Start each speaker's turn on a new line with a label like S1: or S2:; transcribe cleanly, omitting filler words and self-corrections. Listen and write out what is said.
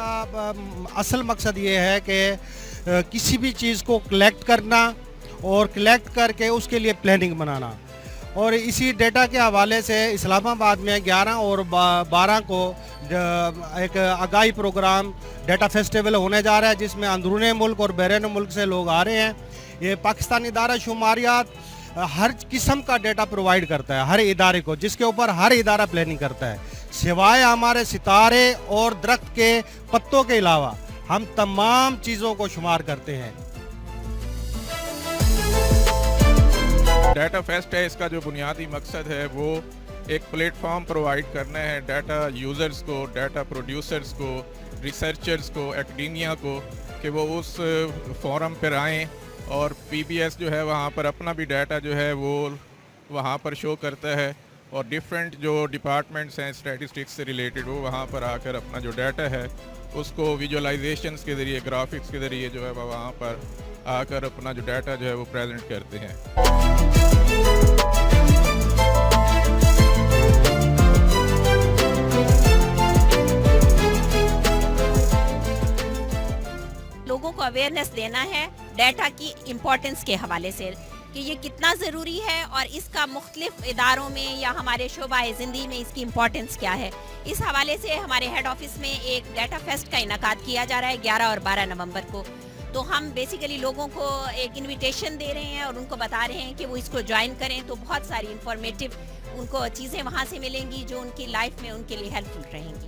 S1: का असल मकसद ये है कि किसी भी चीज़ को कलेक्ट करना और कलेक्ट करके उसके लिए प्लानिंग बनाना। और इसी डेटा के हवाले से इस्लामाबाद में 11 और 12 को एक आगाही प्रोग्राम डेटा फेस्टिवल होने जा रहा है, जिसमें अंदरून मुल्क और बैरून मुल्क से लोग आ रहे हैं। ये पाकिस्तानी इदारा शुमारियात हर किस्म का डेटा प्रोवाइड करता है हर इदारे को, जिसके ऊपर हर इदारा प्लानिंग करता है। सिवाय हमारे सितारे और दरख्त के पत्तों के अलावा हम तमाम चीज़ों को शुमार करते हैं।
S2: डाटा फेस्ट है, इसका जो बुनियादी मकसद है वो एक प्लेटफॉर्म प्रोवाइड करना है डाटा यूज़र्स को, डाटा प्रोड्यूसर्स को, रिसर्चर्स को, एकेडेमिया को, कि वो उस फोरम पर आएँ और पीबीएस जो है वहाँ पर अपना भी डाटा जो है वो वहाँ पर शो करता है और डिफरेंट जो डिपार्टमेंट्स हैं स्टैटिस्टिक्स से रिलेटेड वो वहाँ पर आकर अपना जो डाटा है उसको विजुअलाइजेशंस के ज़रिए, ग्राफिक्स के ज़रिए जो है वो वहाँ पर आकर अपना जो डाटा जो है वो प्रेजेंट करते हैं।
S3: लोगों को अवेयरनेस देना है डाटा की इम्पोर्टेंस के हवाले से कि ये कितना ज़रूरी है और इसका मुख्तलिफ इदारों में या हमारे शोबाए ज़िंदगी में इसकी इम्पोर्टेंस क्या है। इस हवाले से हमारे हेड ऑफिस में एक डाटा फेस्ट का इनेकाद किया जा रहा है 11 और 12 नवंबर को। तो हम बेसिकली लोगों को एक इनविटेशन दे रहे हैं और उनको बता रहे हैं कि वो इसको ज्वाइन करें। तो बहुत सारी इंफॉर्मेटिव उनको चीज़ें वहाँ से मिलेंगी जो उनकी लाइफ में उनके लिए हेल्पफुल रहेंगी।